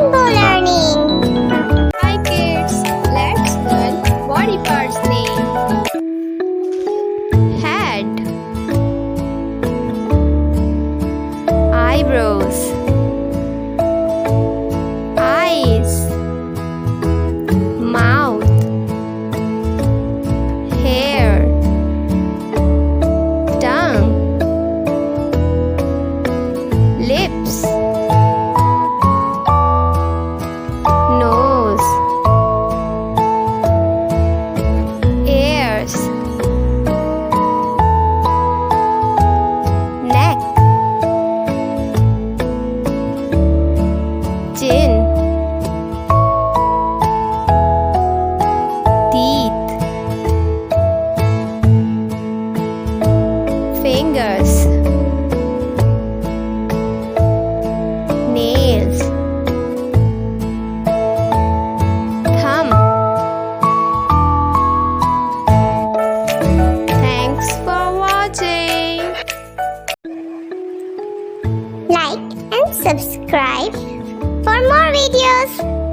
Rainbow learning. Hi kids, let's learn body parts name. Head, eyebrows, eyes, mouth, hair, tongue, lips, nose, ears, neck, chin, teeth, fingers, nails, thumb. Thanks for watching. Like and subscribe for more videos.